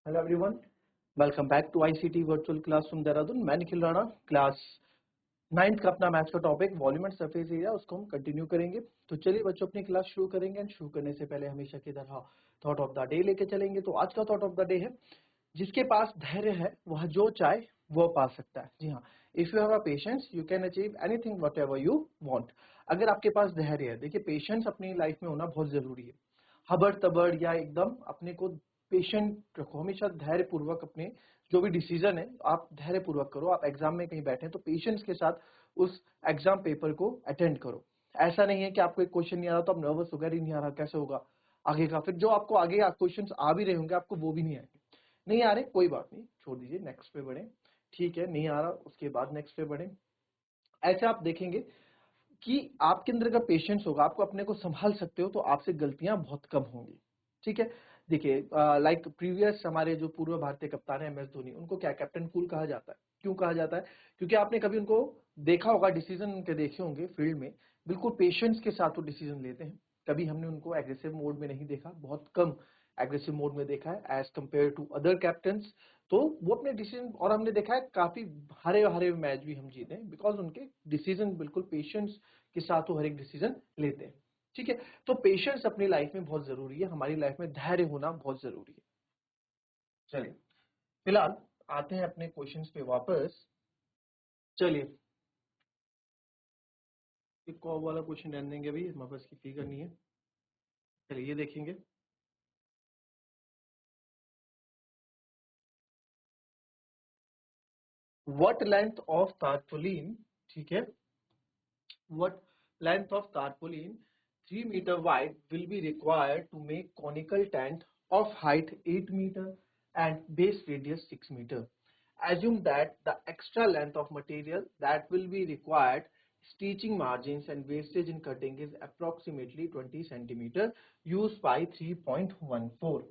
Hello everyone, welcome back to ICT virtual class from Dehradun. मैं Nikhil Rana. Class 9th का अपना maths का topic volume and surface area, उसको हम कंटिन्यू करेंगे। तो चलिए बच्चों, अपनी क्लास शुरू करेंगे। एंड शुरू करने से पहले हमेशा की तरह थॉट ऑफ द डे लेके चलेंगे। तो आज का थॉट ऑफ द डे है, जिसके पास धैर्य है वह जो चाहे वो पा सकता है। जी हाँ, if you have a patience you can achieve anything what ever you want. अगर आपके पास धैर्य है, देखिए पेशेंस अपनी लाइफ में होना बहुत जरूरी है। हबड़ तबड़ या एकदम अपने को पेशेंट रखो, हमेशा धैर्य पूर्वक अपने जो भी डिसीजन है आप धैर्य पूर्वक करो। आप एग्जाम में कहीं बैठे हैं तो पेशेंस के साथ उस एग्जाम पेपर को अटेंड करो। ऐसा नहीं है कि आपको एक क्वेश्चन नहीं आ रहा तो आप नर्वस हो गए, नहीं आ रहा कैसे होगा आगे का, फिर जो आपको आगे क्वेश्चन आ भी रहे होंगे आपको वो भी नहीं आएंगे। नहीं आ रहे कोई बात नहीं, छोड़ दीजिए, नेक्स्ट पे बढ़े। ठीक है, नहीं आ रहा उसके बाद नेक्स्ट पे बढ़े। ऐसे आप देखेंगे कि आपके अंदर का पेशेंस होगा, आपको अपने को संभाल सकते हो तो आपसे गलतियां बहुत कम होंगी। ठीक है, देखिए लाइक प्रीवियस हमारे जो पूर्व भारतीय कप्तान है MS धोनी, उनको क्या कैप्टन कूल कहा जाता है। क्यों कहा जाता है? क्योंकि आपने कभी उनको देखा होगा, डिसीजन उनके देखे होंगे फील्ड में, बिल्कुल पेशेंस के साथ वो डिसीजन लेते हैं। कभी हमने उनको एग्रेसिव मोड में नहीं देखा, बहुत कम एग्रेसिव मोड में देखा है as compare to other captains. तो वो अपने डिसीजन, और हमने देखा है काफी हरे हरे मैच भी हम जीते हैं बिकॉज उनके डिसीजन बिल्कुल पेशेंस के साथ वो हर एक डिसीजन लेते हैं। ठीक है, तो पेशेंस अपनी लाइफ में बहुत जरूरी है, हमारी लाइफ में धैर्य होना बहुत जरूरी है। चलिए फिलहाल आते हैं अपने क्वेश्चंस पे वापस। चलिए एक कॉ वाला क्वेश्चन रहने देंगे, अभी हमारे पास की फी करनी है। चलिए ये देखेंगे, व्हाट लेंथ ऑफ तारपोलिन, ठीक है, what length of tarpaulin 3 meter wide will be required to make conical tent of height 8 meter and base radius 6 meter. Assume that the extra length of material that will be required, stitching margins and wastage in cutting is approximately 20 centimeter used by 3.14।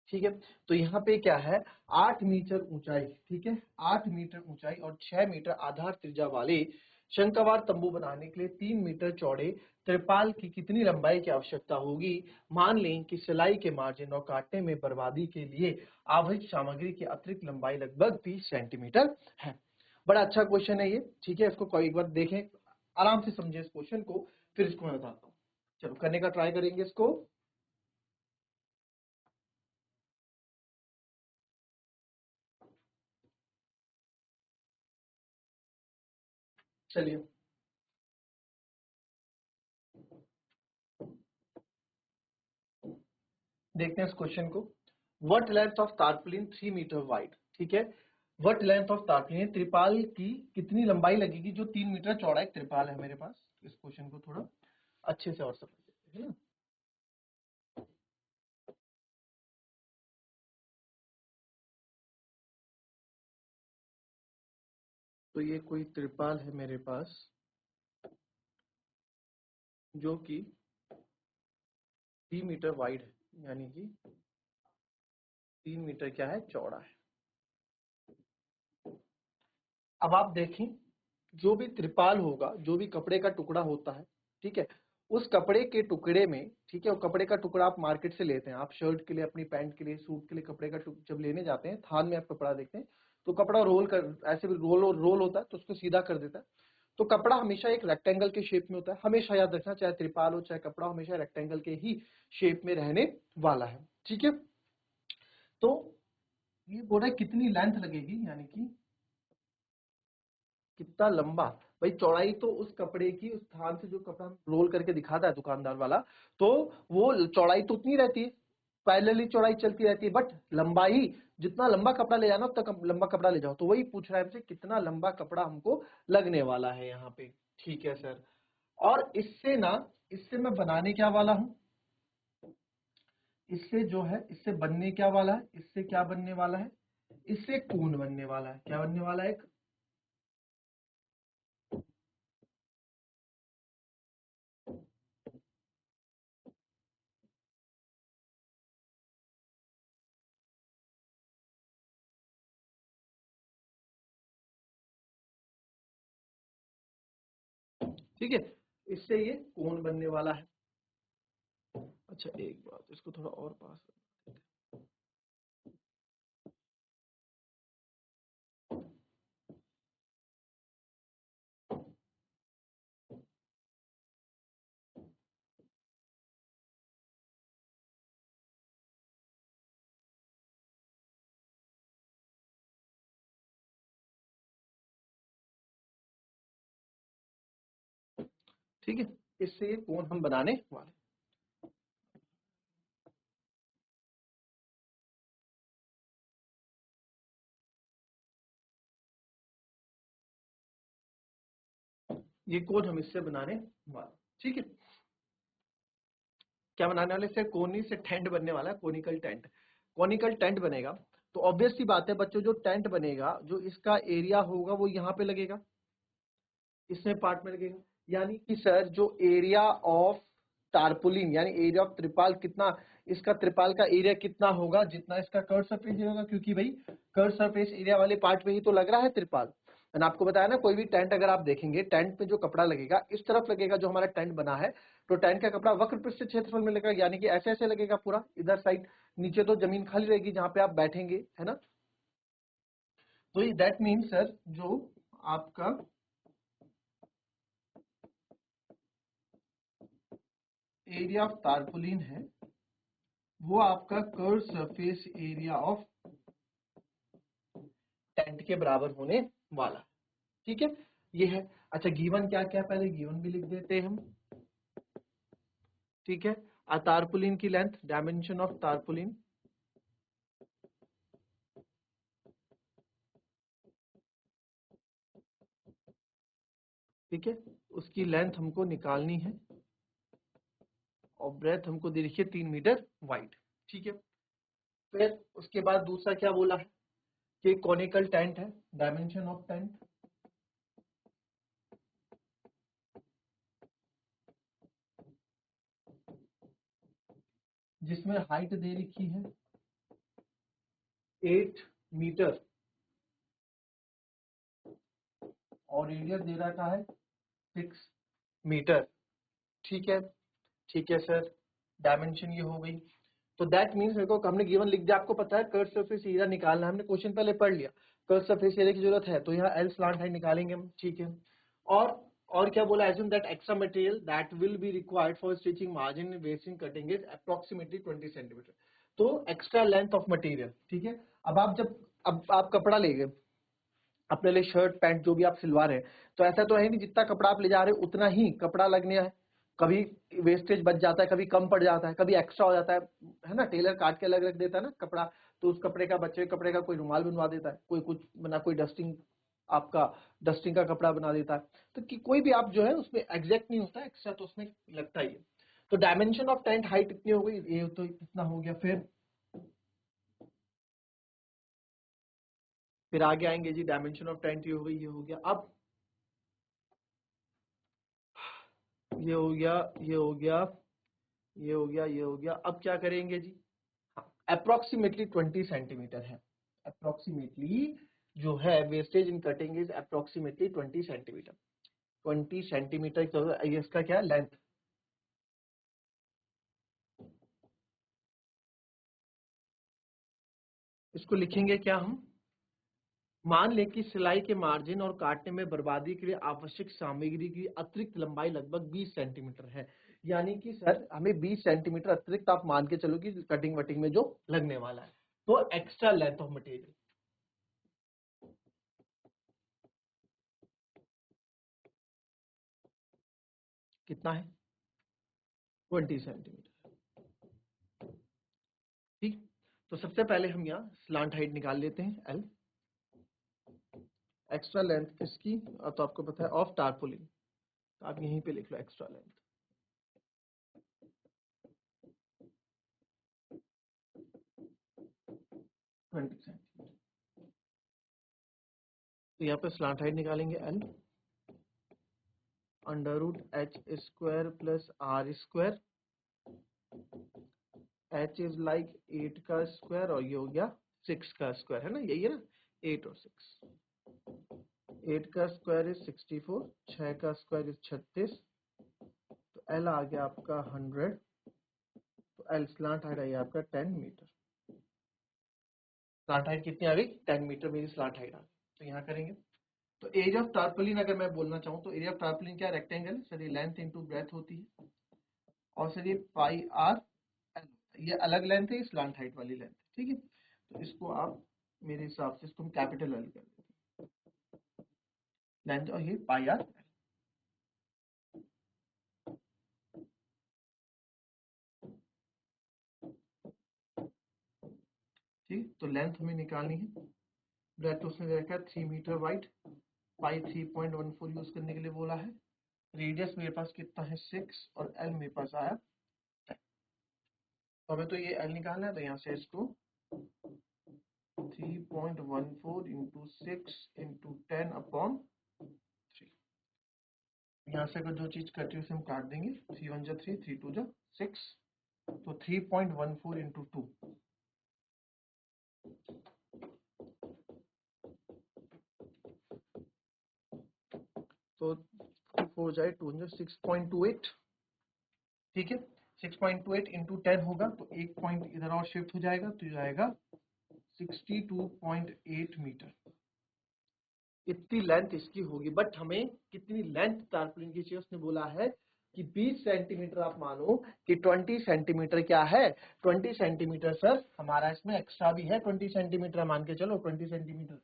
ठीक है, तो यहाँ पे क्या है, 8 metre ऊंचाई, ठीक है, 8 मीटर ऊंचाई और 6 मीटर आधार त्रिज्या वाले शंक्वाकार तंबू बनाने के लिए 3 मीटर चौड़े त्रिपाल की कितनी लंबाई की आवश्यकता होगी। मान लें कि सिलाई के मार्जिन और काटने में बर्बादी के लिए आवश्यक सामग्री की अतिरिक्त लंबाई लगभग 30 सेंटीमीटर है। बड़ा अच्छा क्वेश्चन है ये। ठीक है, इसको कोई एक बार देखें, आराम से समझे इस क्वेश्चन को, फिर इसको मैं बताता हूँ। चलो करने का ट्राई करेंगे इसको। चलिए देखते हैं इस क्वेश्चन को। What length of tarpaulin 3 metre wide, ठीक है, व्हाट लेंथ ऑफ तारपुलिन, त्रिपाल की कितनी लंबाई लगेगी जो 3 मीटर चौड़ा एक त्रिपाल है मेरे पास। इस क्वेश्चन को थोड़ा अच्छे से और समझ लेते हैं ना। तो ये कोई त्रिपाल है मेरे पास जो कि 3 मीटर वाइड है, यानी कि 3 मीटर क्या है, चौड़ा है। अब आप देखें, जो भी त्रिपाल होगा, जो भी कपड़े का टुकड़ा होता है, ठीक है, उस कपड़े के टुकड़े में, ठीक है, वो कपड़े का टुकड़ा आप मार्केट से लेते हैं, आप शर्ट के लिए, अपनी पैंट के लिए, सूट के लिए कपड़े का जब लेने जाते हैं, थान में आप कपड़ा देखते हैं तो कपड़ा रोल कर, ऐसे भी रोल रोल होता है तो उसको सीधा कर देता है। तो कपड़ा हमेशा एक रेक्टेंगल के शेप में होता है, हमेशा याद रखना, चाहे त्रिपाल हो चाहे कपड़ा, हमेशा रेक्टेंगल के ही शेप में रहने वाला है। ठीक है, तो ये बोल रहा है कितनी लेंथ लगेगी, यानी कि कितना लंबा। भाई चौड़ाई तो उस कपड़े की, उस थान से जो कपड़ा रोल करके दिखाता है दुकानदार वाला, तो वो चौड़ाई तो उतनी रहती है, पैरेलली चौड़ाई चलती रहती है, बट लंबाई, जितना लंबा कपड़ा ले जाना उतना लंबा कपड़ा ले जाओ। तो वही पूछ रहा है हमसे कितना लंबा कपड़ा हमको लगने वाला है यहाँ पे। ठीक है सर, और इससे ना, इससे मैं बनाने क्या वाला हूं, इससे जो है, इससे बनने क्या वाला है, इससे क्या बनने वाला है, इससे कोण बनने वाला है। क्या बनने वाला है? एक, ठीक है, इससे ये कोण बनने वाला है। अच्छा एक बात, इसको थोड़ा और पास ठीक है, इससे ये कोण हम बनाने वाले। ये कोण हम इससे बनाने वाले, ठीक है। क्या बनाने वाले? से कोनी से टेंट बनने वाला है, कोनिकल टेंट। कोनिकल टेंट बनेगा तो ऑब्वियस सी बात है बच्चों, जो टेंट बनेगा, जो इसका एरिया होगा वो यहाँ पे लगेगा, इसमें पार्ट में लगेगा। यानी कि सर जो एरिया ऑफ टारपुलिन यानी एरिया ऑफ त्रिपाल कितना, इसका त्रिपाल का एरिया कितना होगा, जितना इसका कर्व सरफेस एरिया होगा, क्योंकि भाई कर्व सरफेस एरिया वाले पार्ट में ही तो लग रहा है त्रिपाल। मैंने आपको बताया ना, कोई भी टेंट अगर आप देखेंगे, टेंट में जो कपड़ा लगेगा इस तरफ लगेगा, जो हमारा टेंट बना है, तो टेंट का कपड़ा वक्र पृष्ठ क्षेत्रफल में लगेगा, यानी कि ऐसे ऐसे लगेगा पूरा इधर साइड। नीचे तो जमीन खाली रहेगी जहां पे आप बैठेंगे, है ना। तो दैट मीन सर जो आपका एरिया ऑफ टारपुलिन है वो आपका curve surface area of tent के बराबर होने वाला, ठीक है। ये है। अच्छा गिवन क्या क्या, पहले गिवन भी लिख देते हैं हम, ठीक है। टारपुलिन की लेंथ, डायमेंशन ऑफ टारपुलिन, ठीक है, उसकी लेंथ हमको निकालनी है और ब्रेथ हमको दे रखी है 3 मीटर वाइड, ठीक है। फिर उसके बाद दूसरा क्या बोला है कि कॉनिकल टेंट है, डायमेंशन ऑफ टेंट, जिसमें हाइट दे रखी है 8 मीटर और एरिया दे रखा है 6 मीटर, ठीक है। ठीक है सर, डायमेंशन ये हो गई। तो दैट मीन्स मेरे को हमने गिवन लिख दिया, आपको पता है कर्व सरफेस एरिया निकालना है, हमने क्वेश्चन पहले पढ़ लिया, कर्व सरफेस एरिया की जरूरत है तो यहाँ एल स्लैंट हाइट निकालेंगे हम, ठीक है। और क्या बोला, assume that extra material that will be required for stitching margin wasting cutting is approximately 20 centimetre. तो एक्स्ट्रा लेंथ ऑफ मटेरियल, ठीक है। अब आप कपड़ा ले गए अपने लिए, शर्ट पैंट जो भी आप सिलवा रहे हैं, तो ऐसा तो है नहीं जितना कपड़ा आप ले जा रहे हो उतना ही कपड़ा लगने है। कभी वेस्टेज बच जाता है, कभी कम पड़ जाता है, कभी एक्स्ट्रा हो जाता है ना, टेलर काट के अलग रख देता है ना कपड़ा, तो उस कपड़े का, बच्चे के कपड़े का कोई रुमाल बनवा देता है, कोई कुछ बना, कोई डस्टिंग, आपका डस्टिंग का कपड़ा बना देता है। तो कि कोई भी आप जो है उसमें एग्जैक्ट नहीं होता, एक्स्ट्रा तो उसमें लगता ही है। तो डायमेंशन ऑफ टेंट हाइट इतनी हो गई, ये तो इतना हो गया। फिर आगे आएंगे जी, डायमेंशन ऑफ टेंट ये हो गई, ये हो गया। अब ये हो गया, ये हो गया, ये हो गया, ये हो गया। अब क्या करेंगे जी, अप्रोक्सीमेटली 20 सेंटीमीटर है, अप्रोक्सीमेटली जो है wastage in cutting is approximately 20 centimetre. 20 centimetre इसका क्या लेंथ, इसको लिखेंगे क्या हम, मान लें कि सिलाई के मार्जिन और काटने में बर्बादी के लिए आवश्यक सामग्री की अतिरिक्त लंबाई लगभग 20 सेंटीमीटर है। यानी कि सर हमें 20 सेंटीमीटर अतिरिक्त आप मान के चलो कि कटिंग वटिंग में जो लगने वाला है, तो एक्स्ट्रा लेंथ ऑफ मटेरियल कितना है, 20 सेंटीमीटर, ठीक। तो सबसे पहले हम यहाँ स्लांट हाइट निकाल लेते हैं एल। एक्स्ट्रा लेंथ किसकी, तो आपको पता है ऑफ टारपुलिन, तो आप यहीं पे लिख लो एक्स्ट्रा लेंथ, 20 सेंटीमीटर। तो यहाँ पे स्लांट हाइट निकालेंगे L, under root H square plus R square, H is like 8 का स्क्वायर और ये हो गया 6 का स्क्वायर, है ना, यही है ना, 8 और 6। 8 का स्क्वायर इज 64, 6 का स्क्वायर इज 36, तो एल आ गया आपका 100, तो एल स्लांट हाइट आई आपका 10 मीटर। स्लांट हाइट कितनी आ गई, 10 मीटर मेरी स्लांट हाइट आ गई। तो यहाँ करेंगे, तो एरिया ऑफ टारपुलिन अगर मैं बोलना चाहूँ तो एरिया ऑफ टारपुलिन क्या, रेक्टेंगल, सर ये लेंथ इनटू ब्रेथ होती है, और सर ये पाई आर एल, ये अलग लेंथ है, ये स्लांट हाइट वाली लेंथ, ठीक है। तो इसको आप मेरे हिसाब से इसको हम कैपिटल एल कर देते हैं, लेंथ, और ये पाई आर। ठीक, तो लेंथ हमें निकालनी है। ब्रेथ उसने दे रखा है 3 मीटर वाइड, पाई 3.14 यूज करने के लिए बोला है। रेडियस मेरे पास कितना है 6 और एल मेरे पास आया 10। तो हमें तो ये एल निकालना है, तो यहाँ से इसको 3.14 इंटू 6 इंटू 10 अपॉन 3। यहाँ से अगर जो चीज कटी है उसे हम काट देंगे, 3 1 जा 3, 3 2 जा 6, तो 3.14 इंटू 2, तो 4 जाए 2 6.28। ठीक है, 6.28 इंटू 10 होगा, तो एक पॉइंट इधर और शिफ्ट हो जाएगा, तो जाएगा 62.8 मीटर। इतनी लेंथ इसकी होगी। बट हमें कितनी लेंथ टारपोलिन की चाहिए, उसने बोला है कि 20 सेंटीमीटर। आप मानो कि 20 सेंटीमीटर क्या है, 20 सेंटीमीटर सर हमारा इसमें एक्स्ट्रा भी है, 20 सेंटीमीटर मान के चलो, 20 सेंटीमीटर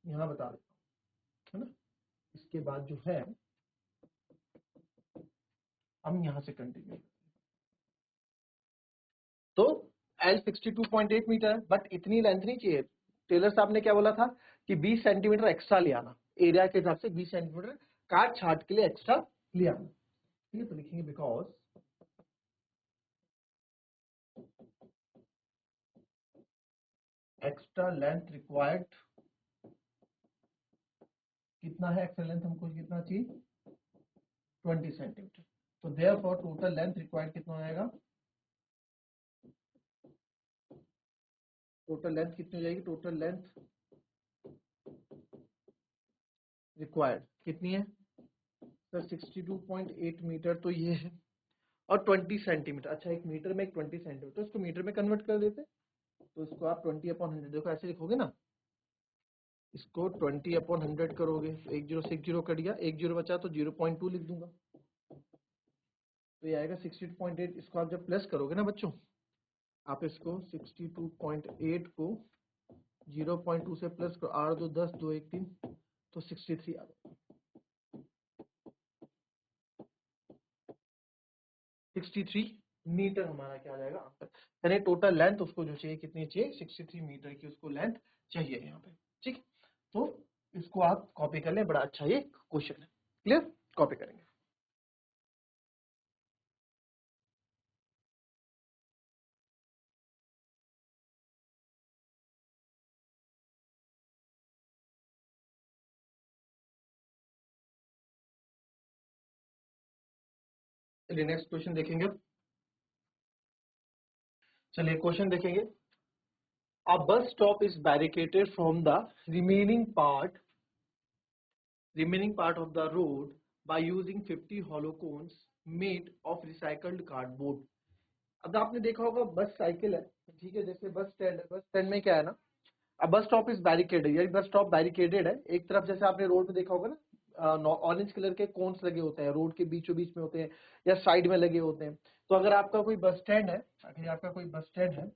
यहाँ बता देता हूँ, है ना। इसके बाद जो है हम यहाँ से कंटिन्यू, तो L 62.8 मीटर है, बट इतनी लेंथ नहीं चाहिए। टेलर साहब ने क्या बोला था कि 20 सेंटीमीटर एक्स्ट्रा ले आना, एरिया के हिसाब से 20 सेंटीमीटर काट छाट के लिए एक्स्ट्रा ले आना। ठीक है, तो लिखेंगे बिकॉज एक्स्ट्रा लेंथ रिक्वायर्ड, कितना है एक्स्ट्रा लेंथ हमको, कितना चाहिए 20 सेंटीमीटर। तो देयरफॉर टोटल लेंथ रिक्वायर्ड कितना हो जाएगा, टोटल लेंथ कितनी हो जाएगी, टोटल लेंथ रिक्वायर्ड कितनी है सर 62.8 मीटर, तो ये है, और 20 सेंटीमीटर। अच्छा, एक मीटर में एक 20 सेंटीमीटर, तो इसको मीटर में कन्वर्ट कर देते, तो इसको आप 20/100, देखो ऐसे लिखोगे ना, इसको 20/100 करोगे, तो 1 0 6 0 कट गया, 1 0 बचा तो 0.2 लिख दूंगा, तो ये आएगा 62.8। इसको आप जब प्लस करोगे ना बच्चों, आप इसको 62.8 को 0.2 से प्लस करो, 8 2 10 2 1 3, तो 63 आ गया, 63 मीटर हमारा क्या आ जाएगा आंसर। यानी टोटल लेंथ उसको जो चाहिए, कितनी चाहिए 63 मीटर की उसको लेंथ चाहिए यहाँ पे। ठीक, तो इसको आप कॉपी कर लें, बड़ा अच्छा ये क्वेश्चन है। क्लियर, कॉपी करेंगे। चलिए नेक्स्ट क्वेश्चन देखेंगे। चलिए क्वेश्चन देखेंगे। A bus stop is barricaded from the remaining part of the road by using 50 hollow cones made of recycled cardboard। अब आपने देखा होगा बस साइकिल है, ठीक है, जैसे बस स्टैंड है, बस स्टैंड में क्या है ना, अब बस स्टॉप इज बैरिकेडेड, यानी बस स्टॉप बैरिकेडेड है। एक तरफ जैसे आपने रोड पे देखा होगा ना, ऑरेंज कलर के कोन्स लगे होते हैं, रोड के बीचों बीच में होते हैं या साइड में लगे होते हैं। तो अगर आपका कोई बस स्टैंड है, अगर आपका कोई बस स्टैंड है,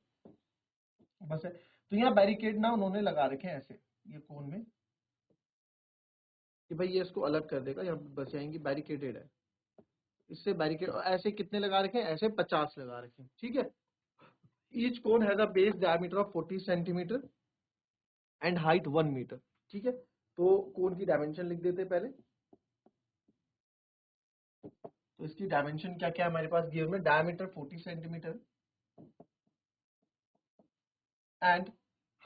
बस है, तो यहाँ बैरिकेड ना उन्होंने लगा रखे हैं ऐसे, ये कोन में, कि भाई ये इसको अलग कर देगा, यहाँ बस आएंगी, बैरिकेडेड है, इससे बैरिकेड। ऐसे कितने लगा रखे हैं, ऐसे 50 लगा रखे हैं। ठीक है, each cone has a base diameter of 40 centimetre and height 1 metre. ठीक है, तो कोन की डायमेंशन लिख देते पहले। तो इसकी डायमेंशन क्या क्या हमारे पास गिवन में, diameter 40 centimetre and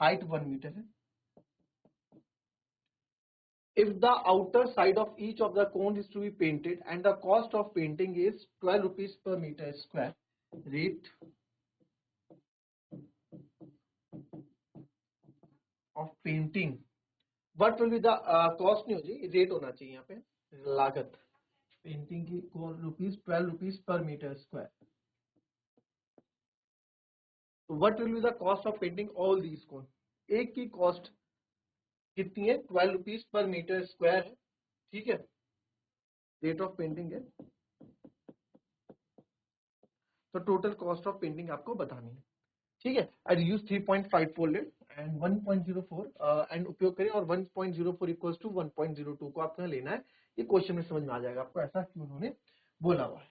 height 1 metre है। If the outer side of each of the cone is to be painted and the cost of painting is 12 rupees per meter square, rate of painting, what will be the cost, नहीं हो जी, rate होना चाहिए यहाँ पे, लागत painting की rupees 12 rupees per metre square. तो what will be the cost of painting all these cone, एक की कॉस्ट कितनी है 12 रुपीज पर मीटर स्क्वायर है। ठीक है, रेट ऑफ पेंटिंग है, तो टोटल कॉस्ट ऑफ पेंटिंग आपको बतानी है। ठीक है, आई यूज 3.54 लेट एंड 1.04 एंड उपयोग करें, और 1.04 इक्वल्स टू 1.02 को आपको लेना है। ये क्वेश्चन में समझ में आ जाएगा आपको ऐसा क्यों उन्होंने बोला हुआ है।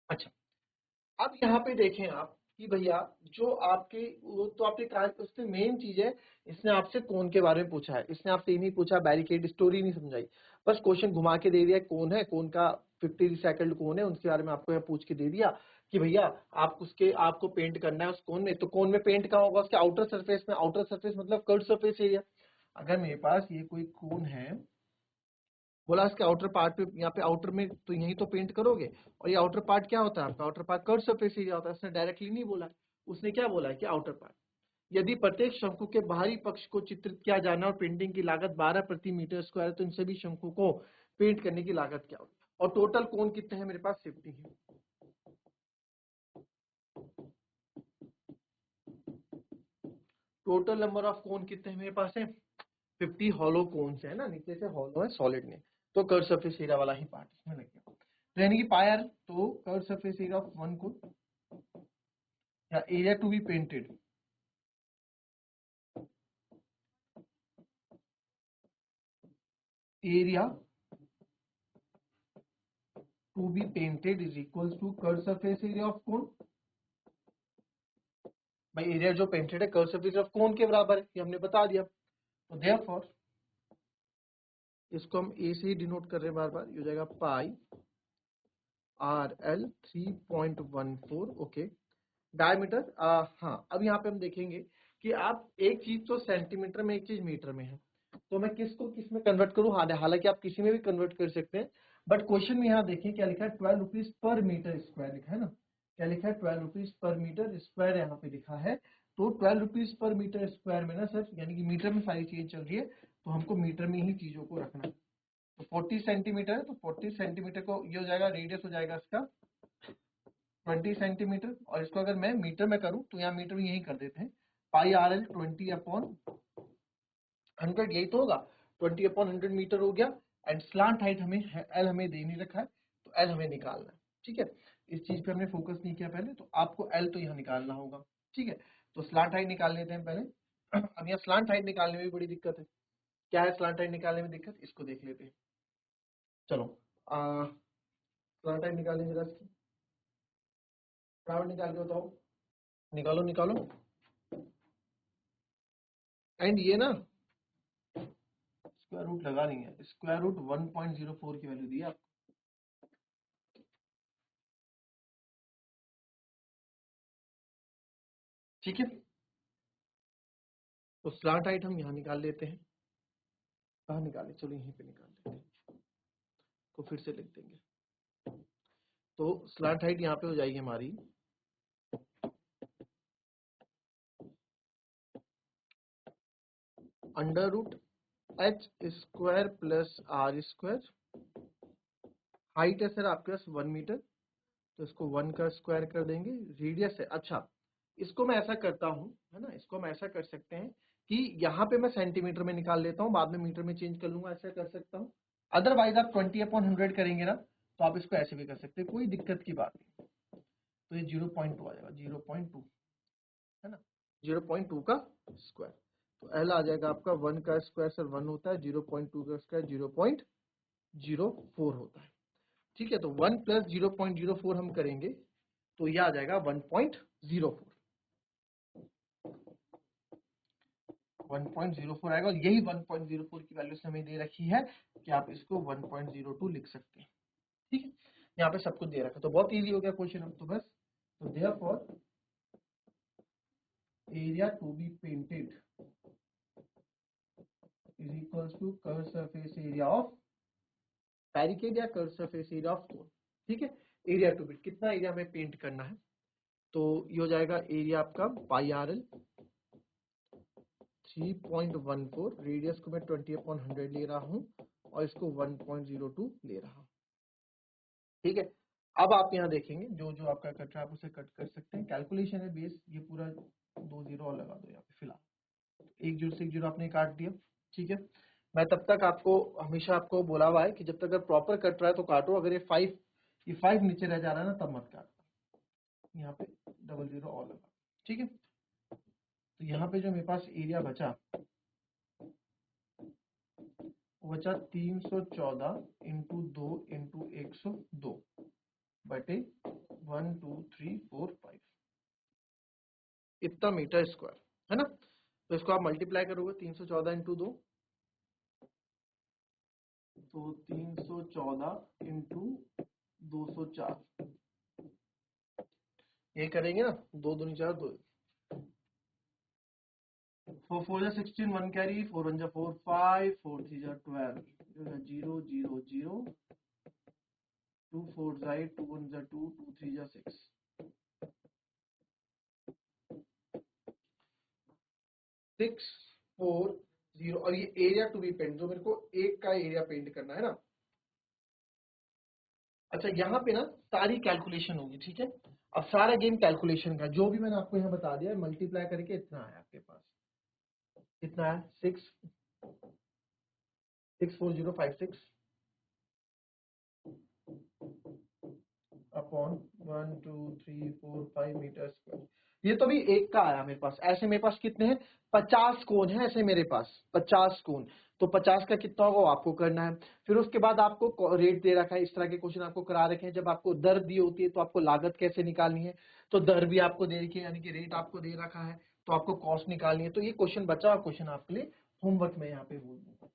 अच्छा, अब यहाँ पे देखें आप कि भैया जो आपके वो तो आपके उसने मेन चीज है, इसने आपसे कोन के बारे में पूछा है, इसने आपसे ये नहीं पूछा बैरिकेड स्टोरी नहीं समझाई, बस क्वेश्चन घुमा के दे दिया कौन है, कौन का 50 सेकंड कौन है उनके बारे में आपको यहाँ पूछ के दे दिया कि भैया आप उसके आपको पेंट करना है उस कोन में, तो कोन में पेंट कहाँ होगा, उसके आउटर सरफेस में, आउटर सरफेस मतलब कर्व सरफेस एरिया। अगर मेरे पास ये कोई कोन है, बोला इसके आउटर पार्ट पे, यहाँ पे आउटर में तो यही तो पेंट करोगे, और ये आउटर पार्ट क्या होता है आपका, outer part curve surface area होता है। उसने डायरेक्टली नहीं बोला है, उसने क्या बोला है कि आउटर पार्ट। यदि प्रत्येक शंकु के बाहरी पक्ष को चित्रित किया जाना और पेंटिंग की लागत 12 प्रति मीटर स्क्वायर है, तो इन सभी शंकु को पेंट करने की लागत क्या होगी, और टोटल कोण कितने हैं मेरे पास 50 है। टोटल नंबर ऑफ कोण कितने हैं मेरे पास है 50 हॉलो कोन्स है ना, नीचे से हॉलो है सॉलिड ने, तो कर्व सरफेस एरिया वाला ही पार्ट इसमें लग गया। तो यानी कि पाई आर, तो curve surface area of one cone या area to be painted, area to be painted is equal to curve surface area of cone. भाई एरिया जो पेंटेड है कर्व सरफेस ऑफ कोन के बराबर है, ये हमने बता दिया। तो देयरफॉर इसको हम ए से ही डिनोट कर रहे हैं बार बार, ये हो जाएगा पाई आर एल 3.14। ओके, डायमीटर हाँ, अब यहाँ पे हम देखेंगे कि आप एक चीज तो सेंटीमीटर में, एक चीज मीटर में है, तो मैं किसको किस में कन्वर्ट करूँ, हालांकि आप किसी में भी कन्वर्ट कर सकते हैं, बट क्वेश्चन में यहाँ देखिए क्या लिखा है, 12 रुपीज पर मीटर स्क्वायर लिखा है ना, क्या लिखा है 12 रुपीज पर मीटर स्क्वायर यहाँ पे लिखा है। तो 12 रुपीज पर मीटर स्क्वायर में ना सर, यानी कि मीटर में सारी चीजें चल रही है, तो हमको मीटर में ही चीजों को रखना है। तो 40 सेंटीमीटर है, तो 40 सेंटीमीटर को ये हो जाएगा, रेडियस हो जाएगा इसका 20 सेंटीमीटर, और इसको अगर मैं मीटर में करूं तो यहाँ मीटर में यही कर देते हैं, पाई आर एल 20/100, यही तो होगा, 20/100 मीटर हो गया। एंड स्लांट हाइट हमें एल हमें दे नहीं रखा है, तो एल हमें निकालना है। ठीक है, इस चीज पे हमने फोकस नहीं किया पहले, तो आपको एल तो यहाँ निकालना होगा। ठीक है, तो स्लांट हाइट निकाल लेते हैं पहले। अब यहाँ स्लांट हाइट निकालने में भी बड़ी दिक्कत है, क्या है स्लांट हाइट निकालने में दिक्कत, इसको देख लेते हैं। चलो स्लांट हाइट निकालें जरा इसकी, फटाफट निकाल के बताओ, निकालो निकालो। एंड ये ना स्क्वायर रूट लगा नहीं है, स्क्वायर रूट 1.04 की वैल्यू दी है आपको। ठीक है, तो स्लांट हाइट हम यहाँ निकाल लेते हैं, कहाँ निकाले, चलो यहीं पे निकाल लेते हैं, तो फिर से लिख देंगे। तो स्लांट हाइट यहाँ पे हो जाएगी हमारी under root H square plus R square, height है सर आपके पास 1 मीटर, तो इसको 1 का स्क्वायर कर देंगे, रेडियस है, अच्छा इसको मैं ऐसा करता हूँ, है ना, इसको हम ऐसा कर सकते हैं कि यहाँ पे मैं सेंटीमीटर में निकाल लेता हूँ, बाद में मीटर में चेंज कर लूंगा, ऐसा कर सकता हूँ। अदरवाइज आप 20/100 करेंगे ना, तो आप इसको ऐसे भी कर सकते हैं, कोई दिक्कत की बात नहीं। तो ये 0.2 आ जाएगा, 0.2 है ना, 0.2 का स्क्वायर, तो एल आ जाएगा आपका 1 का स्क्वायर सर 1 होता है, 0.2 का स्क्वायर 0.04 होता है। ठीक है, तो 1 प्लस 0.04 हम करेंगे, तो यह आ जाएगा 1.04, 1.04 आएगा, और यही 1.04 की वैल्यू से हमें दे रखी है कि आप इसको 1.02 लिख सकते हैं। ठीक है, यहाँ पे सब कुछ दे रखा है, तो बहुत इजी हो गया क्वेश्चन, अब तो बस, तो therefore area to be painted is equals to curve surface area of barricade या curve surface area of cone. ठीक है, एरिया टू बी, कितना एरिया में पेंट करना है, तो ये हो जाएगा एरिया आपका पाई आर एल 3.14, रेडियस को मैं 20/100 ले रहा हूँ, और इसको 1.02 ले रहा हूँ। ठीक है, अब आप यहाँ देखेंगे जो जो आपका कट रहा है आप उसे कट कर सकते हैं, कैलकुलेशन है बेस, ये पूरा 2 जीरो और लगा दो यहाँ पे फिलहाल, एक जीरो से एक जीरो आपने काट दिया। ठीक है, मैं तब तक आपको हमेशा आपको बोला हुआ है कि जब तक अगर प्रॉपर कट रहा है तो काटो, अगर ये 5 नीचे रह जा रहा है ना, तब मत काटो, यहाँ पे डबल जीरो और लगा। ठीक है, तो यहाँ पे जो मेरे पास एरिया बचा, वो बचा 314 इंटू 2 इंटू 102 बटे 1 2 3 4 5, इतना मीटर स्क्वायर, है ना। तो इसको आप मल्टीप्लाई करोगे 314 इंटू 2, तो 314 इंटू 204, ये करेंगे ना, 2 दूनी 4, 2 4 4 16, 1 कैरी, 4 1 4 5, 4 3 12, 0 0 0, 2 4 2 1 2, 2 3 6, 6 4 0। और ये एरिया टू बी पेंट, जो मेरे को एक का एरिया पेंट करना है ना। अच्छा, यहाँ पे ना सारी कैलकुलेशन होगी, ठीक है। अब सारा गेम कैलकुलेशन का, जो भी मैंने आपको यहाँ बता दिया, मल्टीप्लाई करके इतना है आपके पास, कितना है 64056 अपॉन 1 2 3 4 5 मीटर स्क्वायर। ये तो भी एक का आया मेरे पास। ऐसे मेरे पास कितने हैं, 50 कोण है ऐसे मेरे पास, 50 कोण। तो 50 का कितना होगा वो आपको करना है। फिर उसके बाद आपको रेट दे रखा है, इस तरह के क्वेश्चन आपको करा रखे हैं। जब आपको दर दी होती है तो आपको लागत कैसे निकालनी है, तो दर भी आपको दे रखी है, यानी कि रेट आपको दे रखा है, तो आपको कॉस्ट निकालनी है। तो ये क्वेश्चन बचा हुआ क्वेश्चन आपके लिए होमवर्क में यहाँ पे बोल दूंगा,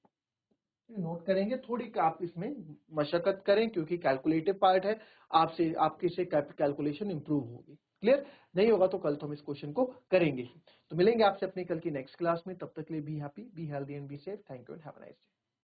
नोट करेंगे। थोड़ी आप इसमें मशक्कत करें क्योंकि कैलकुलेटिव पार्ट है, आपसे आपके से कैलकुलेशन इंप्रूव होगी। क्लियर नहीं होगा तो कल तो हम इस क्वेश्चन को करेंगे ही। तो मिलेंगे आपसे अपनी कल की नेक्स्ट क्लास में, तब तक के लिए be happy, be healthy and be safe. Thank you and have a nice day.